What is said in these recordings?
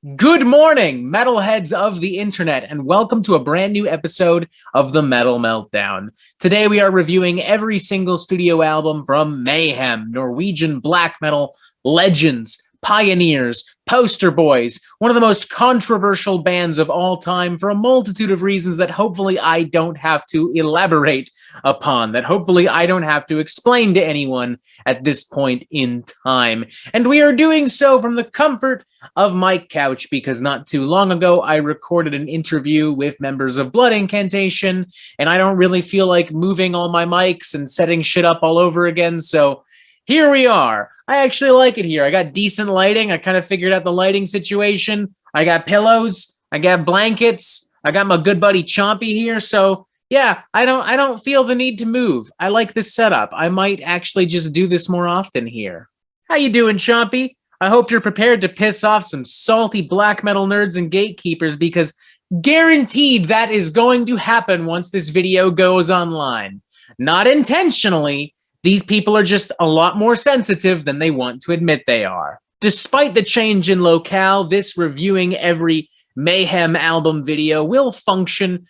Good morning, metalheads of the internet, and welcome to a brand new episode of the Metal Meltdown. Today we are reviewing every single studio album from Mayhem, Norwegian black metal legends, pioneers, poster boys, one of the most controversial bands of all time for a multitude of reasons that hopefully I don't have to elaborate upon, that hopefully I don't have to explain to anyone at this point in time. And we are doing so from the comfort of my couch because not too long ago I recorded an interview with members of Blood Incantation, and I don't really feel like moving all my mics and setting shit up all over again, so here we are. I actually like it here. I got decent lighting. I kind of figured out the lighting situation. I got pillows. I got blankets. I got my good buddy Chompy here, so yeah, I don't feel the need to move. I like this setup. I might actually just do this more often here. How you doing, Chompy? I hope you're prepared to piss off some salty black metal nerds and gatekeepers, because guaranteed that is going to happen once this video goes online. Not intentionally. These people are just a lot more sensitive than they want to admit they are. Despite the change in locale, this reviewing every Mayhem album video will function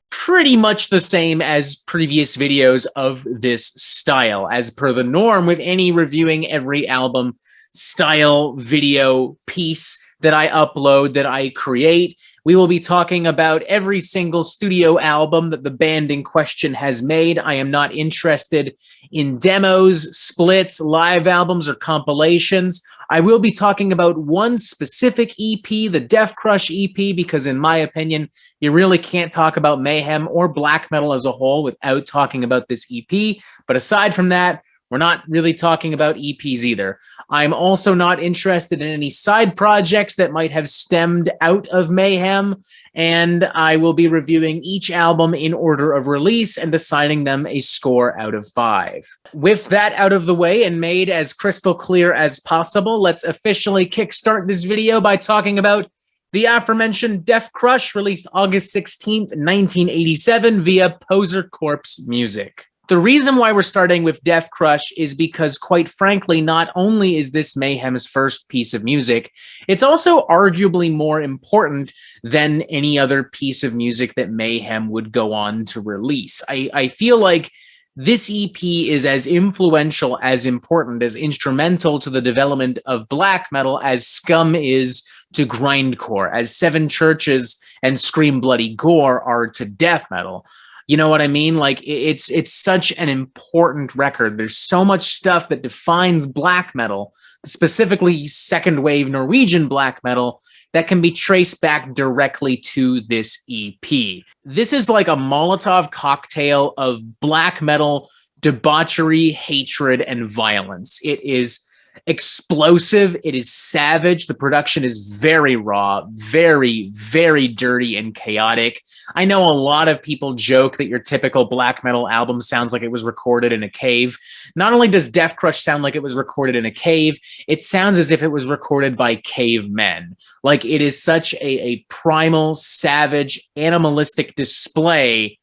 pretty much the same as previous videos of this style, as per the norm with any reviewing every album style video piece that I upload, that I create. We will be talking about every single studio album that the band in question has made. I am not interested in demos, splits, live albums, or compilations. I will be talking about one specific EP, the Death Crush EP, because in my opinion, you really can't talk about Mayhem or black metal as a whole without talking about this EP. But aside from that, we're not really talking about EPs either. I'm also not interested in any side projects that might have stemmed out of Mayhem, and I will be reviewing each album in order of release and assigning them a score out of 5. With that out of the way and made as crystal clear as possible, let's officially kickstart this video by talking about the aforementioned Death Crush, released August 16th, 1987 via Poser Corpse Music. The reason why we're starting with Death Crush is because, quite frankly, not only is this Mayhem's first piece of music, it's also arguably more important than any other piece of music that Mayhem would go on to release. I feel like this EP is as influential, as important, as instrumental to the development of black metal as Scum is to grindcore, as Seven Churches and Scream Bloody Gore are to death metal. You know what I mean? Like, it's such an important record. There's so much stuff that defines black metal, specifically second wave Norwegian black metal, that can be traced back directly to this EP. This is like a Molotov cocktail of black metal debauchery, hatred, and violence. It is explosive. It is savage. The production is very raw, very, very dirty and chaotic. I know a lot of people joke that your typical black metal album sounds like it was recorded in a cave. Not only does Death Crush sound like it was recorded in a cave, it sounds as if it was recorded by cavemen. Like, it is such a primal, savage, animalistic display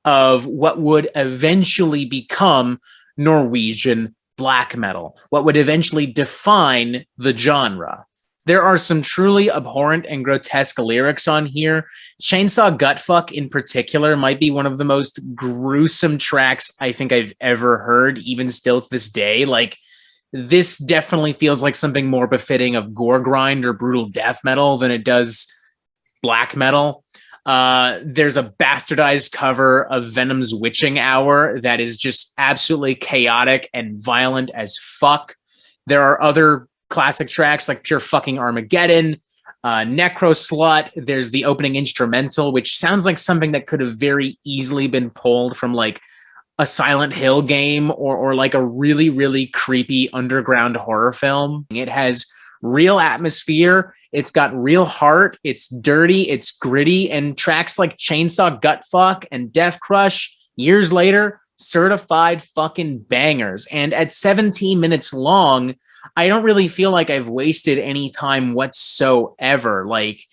of what would eventually become Norwegian black metal, what would eventually define the genre. There are some truly abhorrent and grotesque lyrics on here. Chainsaw Gutfuck in particular might be one of the most gruesome tracks I think I've ever heard, even still to this day. Like, this definitely feels like something more befitting of gore grind or brutal death metal than it does black metal. There's a bastardized cover of Venom's Witching Hour that is just absolutely chaotic and violent as fuck. There are other classic tracks like Pure Fucking Armageddon, Necro Slut. There's the opening instrumental, which sounds like something that could have very easily been pulled from like a Silent Hill game or like a really, really creepy underground horror film. It has real atmosphere. It's got real heart. It's dirty. It's gritty. And tracks like Chainsaw Gutfuck and Death Crush, years later, certified fucking bangers. And at 17 minutes long, I don't really feel like I've wasted any time whatsoever. Like,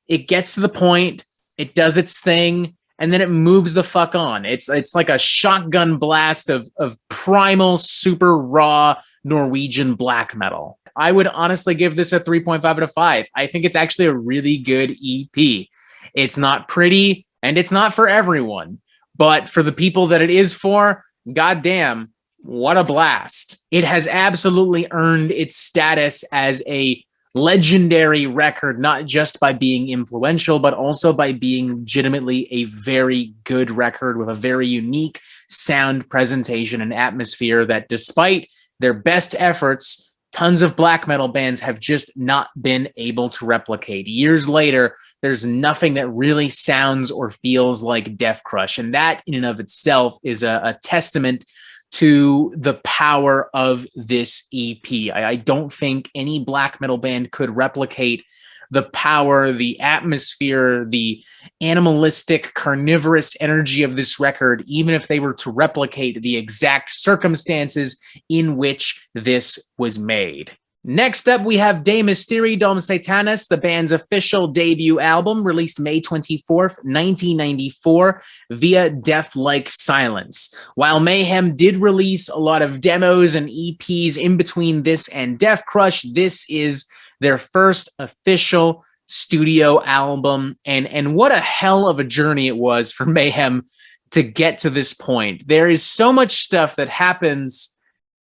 it gets to the point, it does its thing, and then it moves the fuck on. It's like a shotgun blast of primal, super raw Norwegian black metal. I would honestly give this a 3.5 out of 5. I think it's actually a really good EP. It's not pretty and it's not for everyone, but for the people that it is for, goddamn, what a blast. It has absolutely earned its status as a legendary record, not just by being influential, but also by being legitimately a very good record with a very unique sound presentation and atmosphere that, despite their best efforts, tons of black metal bands have just not been able to replicate. Years later, there's nothing that really sounds or feels like Death Crush, and that in and of itself is a testament to the power of this EP. I don't think any black metal band could replicate the power, the atmosphere, the animalistic, carnivorous energy of this record, even if they were to replicate the exact circumstances in which this was made. Next up, we have De Mysteri Dom Satanas, the band's official debut album, released May 24th, 1994, via Death Like Silence. While Mayhem did release a lot of demos and EPs in between this and Death Crush, this is their first official studio album, and what a hell of a journey it was for Mayhem to get to this point. There is so much stuff that happens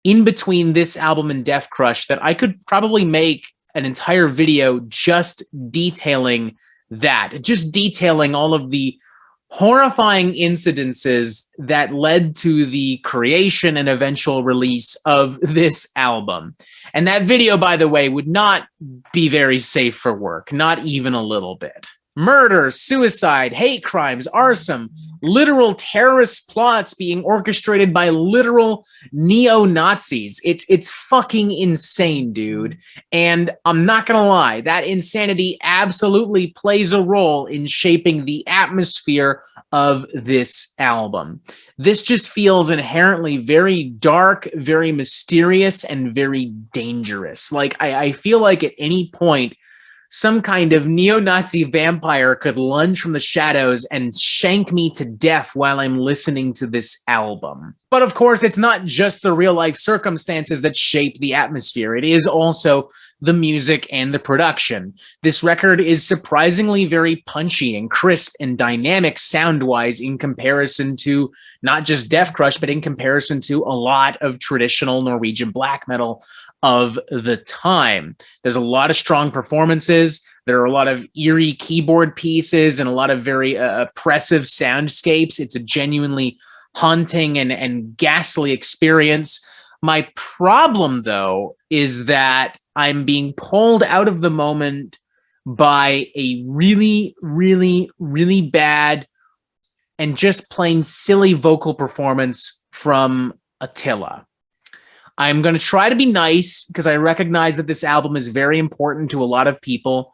in between this album and Death Crush that I could probably make an entire video just detailing that, just detailing all of the horrifying incidences that led to the creation and eventual release of this album. And that video, by the way, would not be very safe for work, not even a little bit. Murder, suicide, hate crimes, arson, literal terrorist plots being orchestrated by literal neo-Nazis. It's fucking insane, dude. And I'm not gonna lie, that insanity absolutely plays a role in shaping the atmosphere of this album. This just feels inherently very dark, very mysterious, and very dangerous. Like, I feel like at any point, some kind of neo-Nazi vampire could lunge from the shadows and shank me to death while I'm listening to this album. But of course, it's not just the real-life circumstances that shape the atmosphere. It is also the music and the production. This record is surprisingly very punchy and crisp and dynamic sound-wise in comparison to not just Death Crush, but in comparison to a lot of traditional Norwegian black metal of the time. There's a lot of strong performances. There are a lot of eerie keyboard pieces and a lot of very oppressive soundscapes. It's a genuinely haunting and ghastly experience. My problem, though, is that I'm being pulled out of the moment by a really, really, really bad and just plain silly vocal performance from Attila. I'm going to try to be nice because I recognize that this album is very important to a lot of people,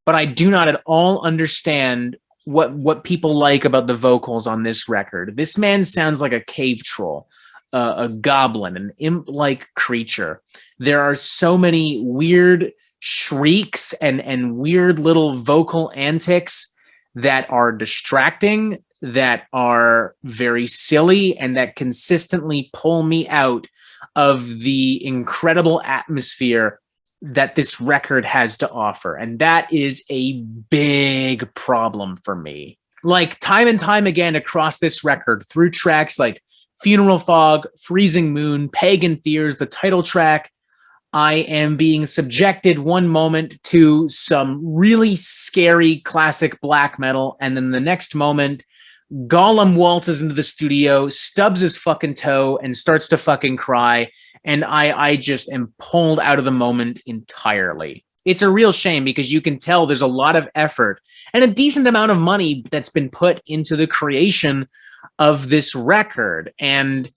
but I do not at all understand what people like about the vocals on this record. This man sounds like a cave troll, a goblin, an imp-like creature. There are so many weird shrieks and weird little vocal antics that are distracting, that are very silly, and that consistently pull me out of the incredible atmosphere that this record has to offer. And that is a big problem for me. Like, time and time again across this record, through tracks like Funeral Fog, Freezing Moon, Pagan Fears, the title track, I am being subjected one moment to some really scary classic black metal, and then the next moment, Gollum waltzes into the studio, stubs his fucking toe, and starts to fucking cry, and I just am pulled out of the moment entirely. It's a real shame because you can tell there's a lot of effort and a decent amount of money that's been put into the creation of this record, and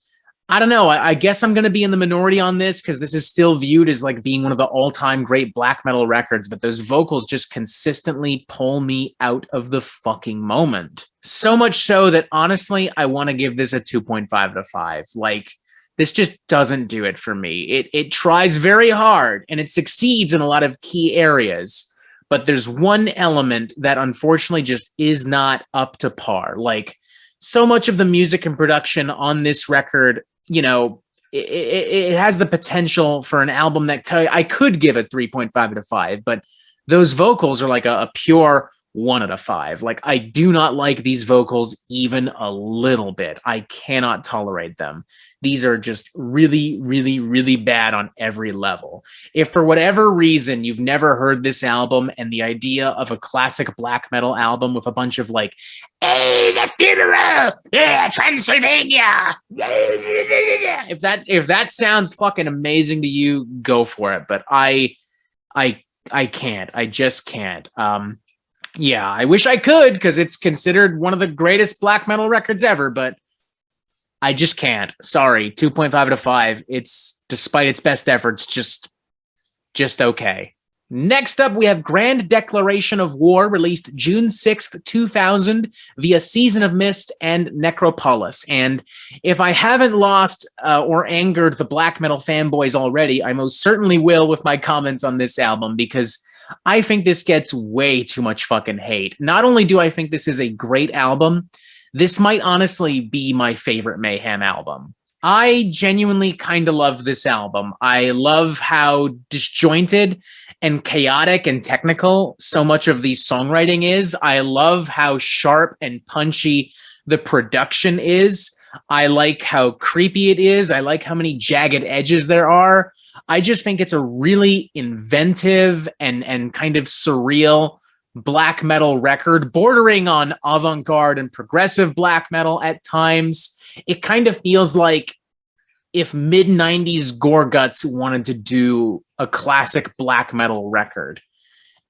I don't know, I guess I'm going to be in the minority on this because this is still viewed as like being one of the all-time great black metal records, but those vocals just consistently pull me out of the fucking moment. So much so that honestly, I want to give this a 2.5 out of 5. Like, this just doesn't do it for me. It tries very hard and it succeeds in a lot of key areas, but there's one element that unfortunately just is not up to par. Like, so much of the music and production on this record, you know, it has the potential for an album that I could give it 3.5 out of 5, but those vocals are like a pure 1 out of 5. Like, I do not like these vocals even a little bit. I cannot tolerate them. These are just really, really, really bad on every level. If for whatever reason you've never heard this album and the idea of a classic black metal album with a bunch of like, hey, the funeral, yeah, Transylvania, if that sounds fucking amazing to you, go for it. But I can't. I just can't. Yeah, I wish I could, because it's considered one of the greatest black metal records ever, but I just can't. Sorry, 2.5 out of 5. It's, despite its best efforts, just okay. Next up, we have Grand Declaration of War, released June 6th, 2000, via Season of Mist and Necropolis. And if I haven't lost or angered the black metal fanboys already, I most certainly will with my comments on this album, because I think this gets way too much fucking hate. Not only do I think this is a great album, this might honestly be my favorite Mayhem album. I genuinely kind of love this album. I love how disjointed and chaotic and technical so much of the songwriting is. I love how sharp and punchy the production is. I like how creepy it is. I like how many jagged edges there are. I just think it's a really inventive and kind of surreal black metal record, bordering on avant-garde and progressive black metal at times. It kind of feels like if mid-90s Gorguts wanted to do a classic black metal record.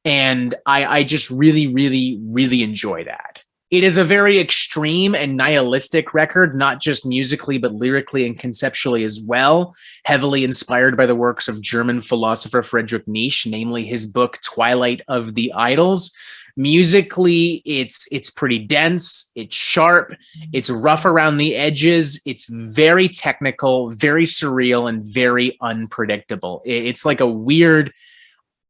And I just really, really, really enjoy that. It is a very extreme and nihilistic record, not just musically, but lyrically and conceptually as well, heavily inspired by the works of German philosopher Friedrich Nietzsche, namely his book Twilight of the Idols. Musically, it's pretty dense, it's sharp, it's rough around the edges, it's very technical, very surreal, and very unpredictable. It's like a weird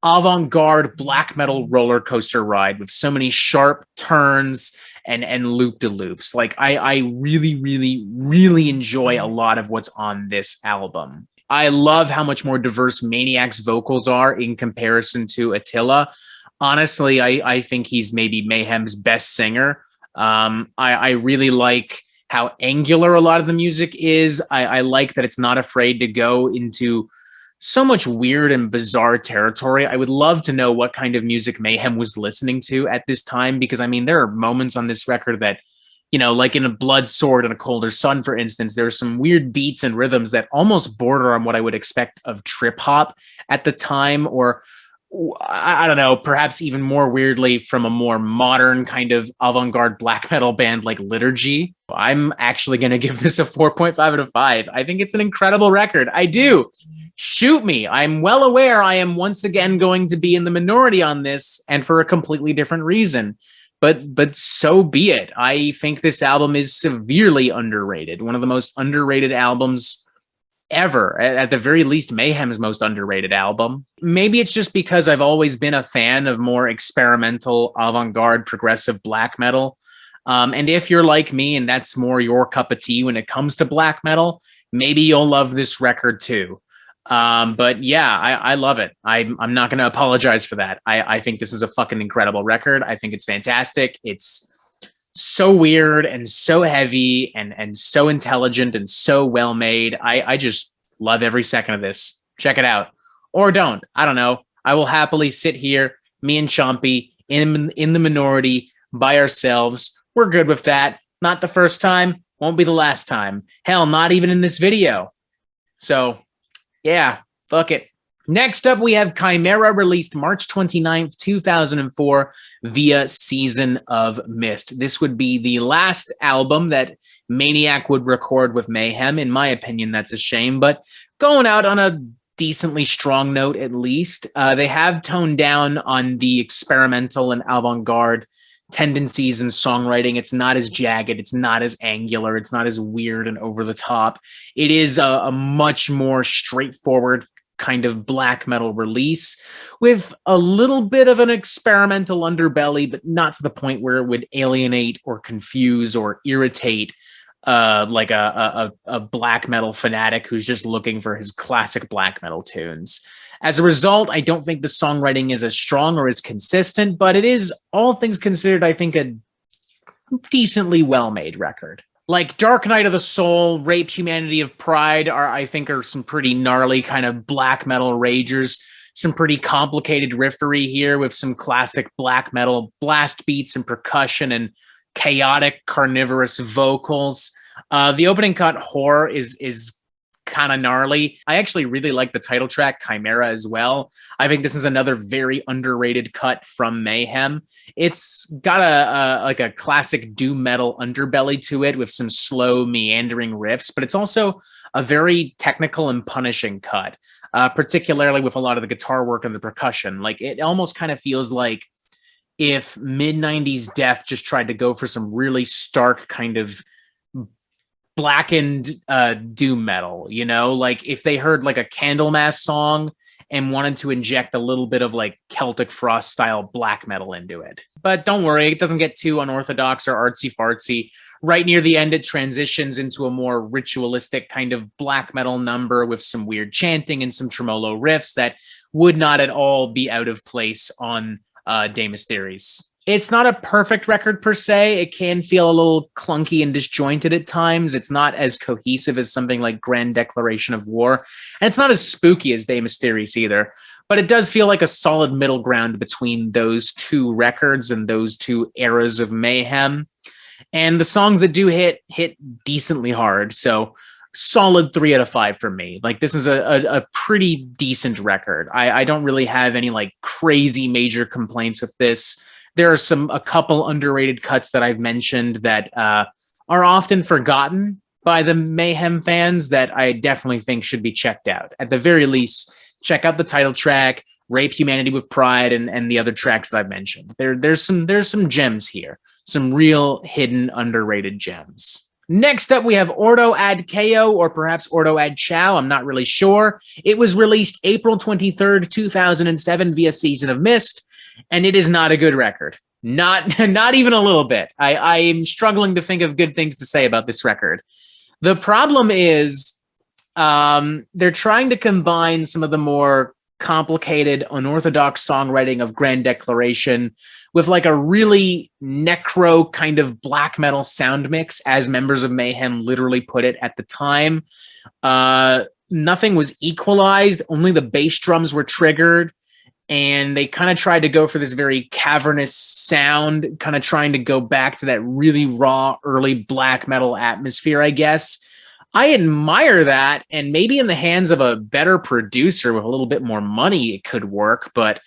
avant-garde black metal roller coaster ride with so many sharp turns and loop-de-loops. Like, I really, really, really enjoy a lot of what's on this album. I love how much more diverse Maniac's vocals are in comparison to Attila. Honestly, I think he's maybe Mayhem's best singer. I really like how angular a lot of the music is. I like that it's not afraid to go into so much weird and bizarre territory. I would love to know what kind of music Mayhem was listening to at this time, because I mean, there are moments on this record that, you know, like in A Blood Sword and A Colder Sun, for instance, there's some weird beats and rhythms that almost border on what I would expect of trip hop at the time, or I don't know, perhaps even more weirdly from a more modern kind of avant-garde black metal band like Liturgy. I'm actually going to give this a 4.5 out of 5. I think it's an incredible record. I do. Shoot me. I'm well aware I am once again going to be in the minority on this, and for a completely different reason. But so be it. I think this album is severely underrated. One of the most underrated albums ever. At the very least, Mayhem's most underrated album. Maybe it's just because I've always been a fan of more experimental, avant-garde, progressive black metal. And if you're like me and that's more your cup of tea when it comes to black metal, maybe you'll love this record too. But yeah, I love it. I'm not going to apologize for that. I think this is a fucking incredible record. I think it's fantastic. It's so weird and so heavy and so intelligent and so well made. I just love every second of this. Check it out. Or don't. I don't know. I will happily sit here, me and Chompy, in the minority by ourselves. We're good with that. Not the first time. Won't be the last time. Hell, not even in this video. So yeah, fuck it. Next up, we have Chimera, released March 29th, 2004, via Season of Mist. This would be the last album that Maniac would record with Mayhem. In my opinion, that's a shame, but going out on a decently strong note, at least. They have toned down on the experimental and avant-garde tendencies in songwriting. It's not as jagged, it's not as angular, it's not as weird and over the top. It is a much more straightforward kind of black metal release with a little bit of an experimental underbelly, but not to the point where it would alienate or confuse or irritate like a black metal fanatic who's just looking for his classic black metal tunes. As a result, I don't think the songwriting is as strong or as consistent, but it is, all things considered, I think a decently well-made record. Like Dark Night of the Soul, Rape, Humanity of Pride I think are some pretty gnarly kind of black metal ragers. Some pretty complicated riffery here with some classic black metal blast beats and percussion and chaotic carnivorous vocals. The opening cut, Whore, is kind of gnarly. I actually really like the title track, Chimera, as well. I think this is another very underrated cut from Mayhem. It's got a classic doom metal underbelly to it with some slow meandering riffs, but it's also a very technical and punishing cut, particularly with a lot of the guitar work and the percussion. Like, it almost kind of feels like if mid-90s Death just tried to go for some really stark kind of blackened doom metal, you know, like if they heard like a Candlemass song and wanted to inject a little bit of like Celtic Frost style black metal into it. But don't worry, it doesn't get too unorthodox or artsy fartsy. Right near the end, it transitions into a more ritualistic kind of black metal number with some weird chanting and some tremolo riffs that would not at all be out of place on De Mysteries. It's not a perfect record per se. It can feel a little clunky and disjointed at times. It's not as cohesive as something like Grand Declaration of War. And it's not as spooky as De Mysteries either. But it does feel like a solid middle ground between those two records and those two eras of Mayhem. And the songs that do hit decently hard. So solid 3 out of 5 for me. Like, this is a pretty decent record. I don't really have any like crazy major complaints with this. There are a couple underrated cuts that I've mentioned that are often forgotten by the Mayhem fans that I definitely think should be checked out. At the very least, check out the title track, Rape, Humanity with Pride, and the other tracks that I've mentioned. There's some gems here, some real hidden underrated gems. Next up, we have Ordo Ad Chaos, or perhaps Ordo Ad Chow. I'm not really sure. It was released April 23rd, 2007 via Season of Mist. And it is not a good record. Not even a little bit. I am struggling to think of good things to say about this record. The problem is they're trying to combine some of the more complicated, unorthodox songwriting of Grand Declaration with like a really necro kind of black metal sound mix, as members of Mayhem literally put it at the time. Nothing was equalized. Only the bass drums were triggered. And they kind of tried to go for this very cavernous sound, kind of trying to go back to that really raw, early black metal atmosphere, I guess. I admire that, and maybe in the hands of a better producer with a little bit more money, it could work, but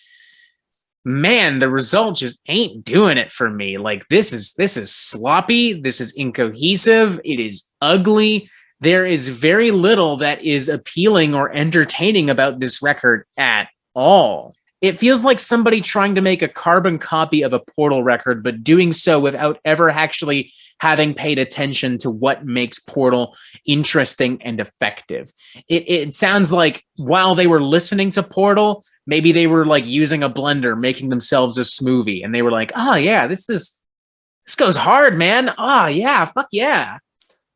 man, the result just ain't doing it for me. Like, this is sloppy, this is incohesive, it is ugly. There is very little that is appealing or entertaining about this record at all. It feels like somebody trying to make a carbon copy of a Portal record, but doing so without ever actually having paid attention to what makes Portal interesting and effective. It sounds like while they were listening to Portal, maybe they were like using a blender, making themselves a smoothie, and they were like, oh yeah, this goes hard, man. Oh yeah, fuck yeah.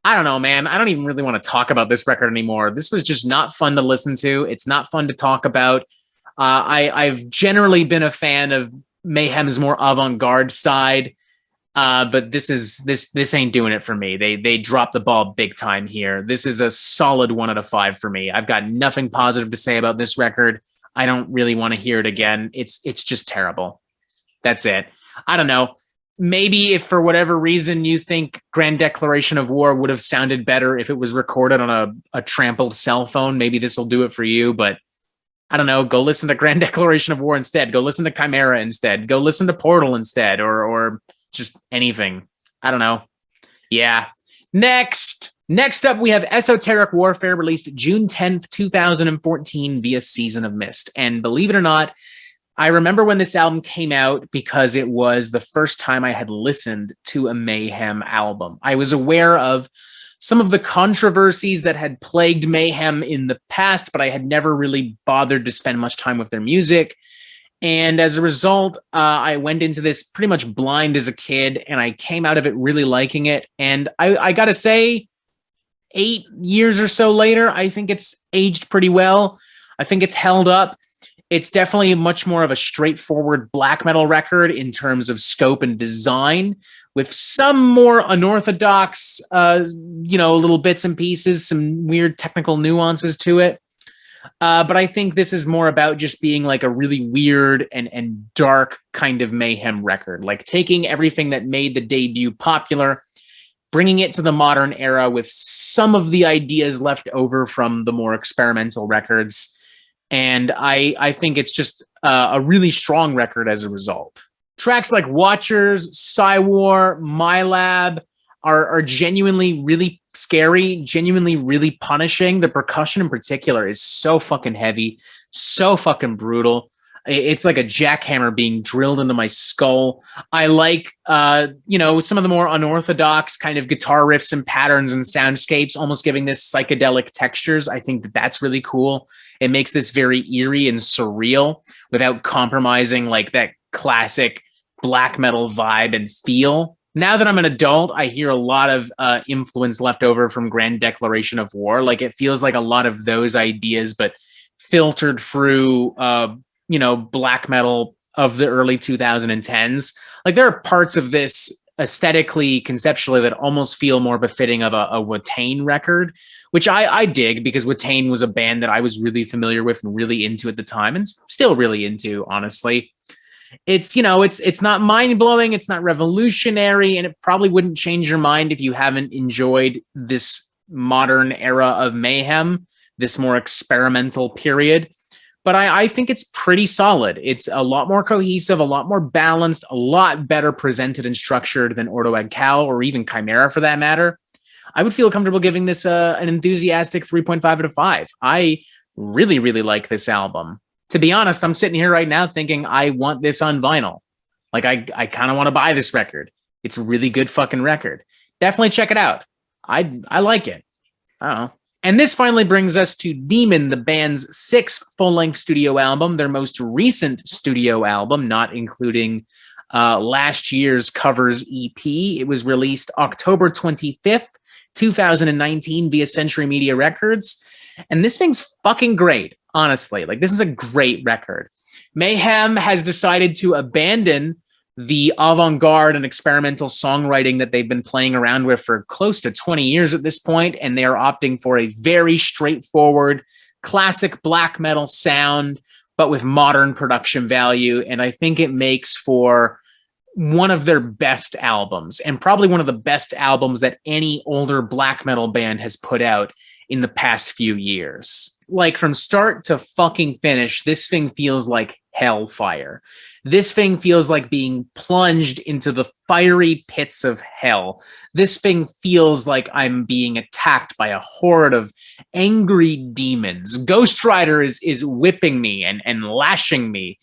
I don't know, man. I don't even really want to talk about this record anymore. This was just not fun to listen to. It's not fun to talk about. I've generally been a fan of Mayhem's more avant-garde side, but this ain't doing it for me. They dropped the ball big time here. This is a solid 1 out of 5 for me. I've got nothing positive to say about this record. I don't really want to hear it again. It's just terrible. That's it. I don't know. Maybe if for whatever reason you think Grand Declaration of War would have sounded better if it was recorded on a trampled cell phone, maybe this will do it for you, but I don't know, go listen to Grand Declaration of War instead. Go listen to Chimera instead. Go listen to Portal instead, or just anything. I don't know. Yeah. Next up, we have Esoteric Warfare, released June 10th, 2014 via Season of Mist. And believe it or not, I remember when this album came out because it was the first time I had listened to a Mayhem album. I was aware of some of the controversies that had plagued Mayhem in the past, but I had never really bothered to spend much time with their music. And as a result, I went into this pretty much blind as a kid, and I came out of it really liking it. And I got to say, 8 years or so later, I think it's aged pretty well. I think it's held up. It's definitely much more of a straightforward black metal record in terms of scope and design, with some more unorthodox, little bits and pieces, some weird technical nuances to it. But I think this is more about just being like a really weird and dark kind of Mayhem record, like taking everything that made the debut popular, bringing it to the modern era with some of the ideas left over from the more experimental records. And I think it's just a really strong record as a result. Tracks like Watchers, Psywar, My Lab are genuinely really scary, genuinely really punishing. The percussion in particular is so fucking heavy, so fucking brutal. It's like a jackhammer being drilled into my skull. I like, some of the more unorthodox kind of guitar riffs and patterns and soundscapes, almost giving this psychedelic textures. I think that that's really cool. It makes this very eerie and surreal without compromising like that classic black metal vibe and feel. Now that I'm an adult, I hear a lot of influence left over from Grand Declaration of War. Like it feels like a lot of those ideas, but filtered through, black metal of the early 2010s. Like there are parts of this aesthetically, conceptually, that almost feel more befitting of a Watain record, which I dig, because Watain was a band that I was really familiar with and really into at the time, and still really into, honestly. It's not mind-blowing, it's not revolutionary, and it probably wouldn't change your mind if you haven't enjoyed this modern era of Mayhem, this more experimental period. But I think it's pretty solid. It's a lot more cohesive, a lot more balanced, a lot better presented and structured than Ordo Ad Cal, or even Chimera for that matter. I would feel comfortable giving this an enthusiastic 3.5 out of 5. I really, really like this album. To be honest, I'm sitting here right now thinking I want this on vinyl. Like I kind of want to buy this record. It's a really good fucking record. Definitely check it out. I like it. I don't know. And this finally brings us to Demon, the band's 6th full-length studio album, their most recent studio album, not including last year's Covers EP. It was released October 25th, 2019 via Century Media Records. And this thing's fucking great, honestly. Like, this is a great record. Mayhem has decided to abandon the avant-garde and experimental songwriting that they've been playing around with for close to 20 years at this point, and they are opting for a very straightforward, classic black metal sound, but with modern production value. And I think it makes for one of their best albums, and probably one of the best albums that any older black metal band has put out in the past few years. Like, from start to fucking finish, this thing feels like hellfire. This thing feels like being plunged into the fiery pits of hell. This thing feels like I'm being attacked by a horde of angry demons. Ghost Rider is whipping me and lashing me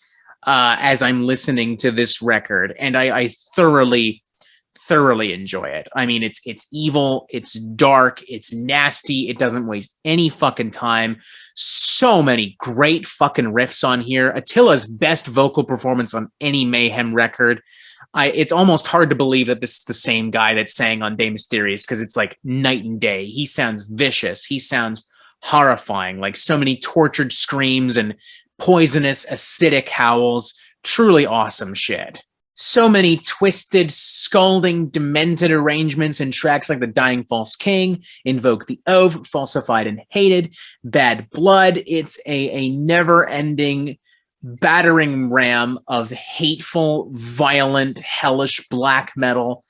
as I'm listening to this record. And I thoroughly enjoy it. I mean, it's evil, it's dark, it's nasty, it doesn't waste any fucking time. So many great fucking riffs on here. Attila's best vocal performance on any Mayhem record. It's almost hard to believe that this is the same guy that sang on De Mysteriis, because it's like night and day. He sounds vicious. He sounds horrifying, like so many tortured screams and poisonous, acidic howls. Truly awesome shit. So many twisted, scalding, demented arrangements in tracks like The Dying False King, Invoke the Oath, Falsified and Hated, Bad Blood. It's a never-ending battering ram of hateful, violent, hellish black metal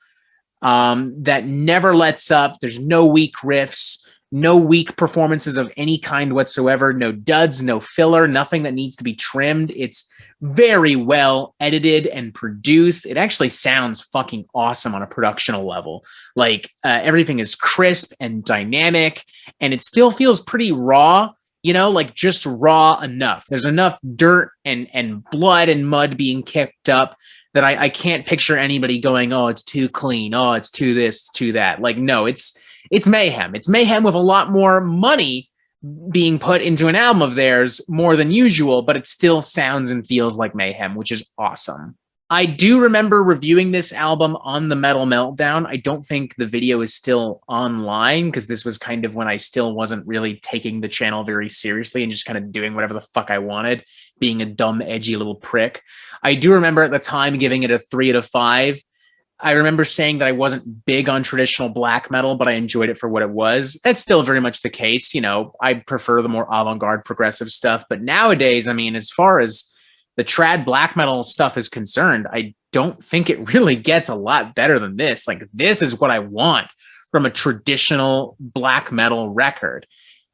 that never lets up. There's no weak riffs, no weak performances of any kind whatsoever, no duds, no filler, nothing that needs to be trimmed. It's very well edited and produced. It actually sounds fucking awesome on a productional level. Like, everything is crisp and dynamic, and it still feels pretty raw, like just raw enough. There's enough dirt and blood and mud being kicked up that I can't picture anybody going, oh, it's too clean. Oh, it's too this, it's too that. Like, no, it's Mayhem. It's Mayhem with a lot more money being put into an album of theirs more than usual, but it still sounds and feels like Mayhem, which is awesome. I do remember reviewing this album on the Metal Meltdown. I don't think the video is still online because this was kind of when I still wasn't really taking the channel very seriously and just kind of doing whatever the fuck I wanted, being a dumb, edgy little prick. I do remember at the time giving it a 3 out of 5. I remember saying that I wasn't big on traditional black metal, but I enjoyed it for what it was. That's still very much the case. You know, I prefer the more avant-garde progressive stuff. But nowadays, I mean, as far as the trad black metal stuff is concerned, I don't think it really gets a lot better than this. Like, this is what I want from a traditional black metal record.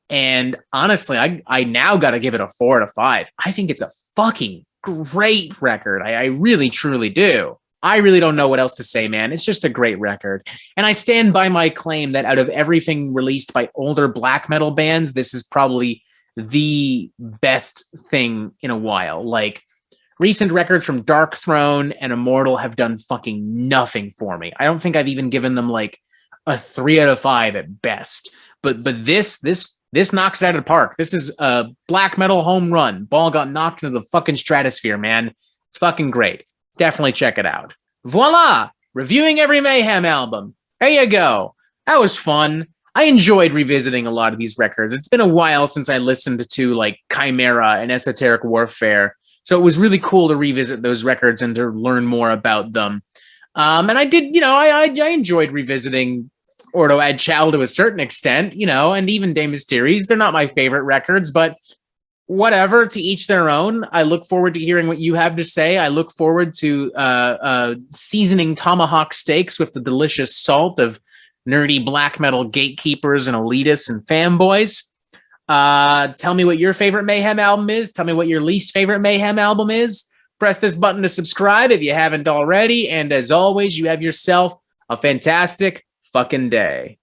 And honestly, I now got to give it a 4 out of 5. I think it's a fucking great record. I really, truly do. I really don't know what else to say, man. It's just a great record. And I stand by my claim that out of everything released by older black metal bands, this is probably the best thing in a while. Like, recent records from Dark Throne and Immortal have done fucking nothing for me. I don't think I've even given them like a 3 out of 5 at best. But this knocks it out of the park. This is a black metal home run. Ball got knocked into the fucking stratosphere, man. It's fucking great. Definitely check it out. Voila! Reviewing every Mayhem album. There you go. That was fun. I enjoyed revisiting a lot of these records. It's been a while since I listened to like Chimera and Esoteric Warfare. So it was really cool to revisit those records and to learn more about them. And I did, I enjoyed revisiting Ordo Ad Chal to a certain extent, and even De Mysteries. They're not my favorite records, but whatever, to each their own. I look forward to hearing what you have to say. I look forward to seasoning tomahawk steaks with the delicious salt of nerdy black metal gatekeepers and elitists and fanboys. Tell me what your favorite Mayhem album is. Tell me what your least favorite Mayhem album is. Press this button to subscribe if you haven't already. And as always, you have yourself a fantastic fucking day.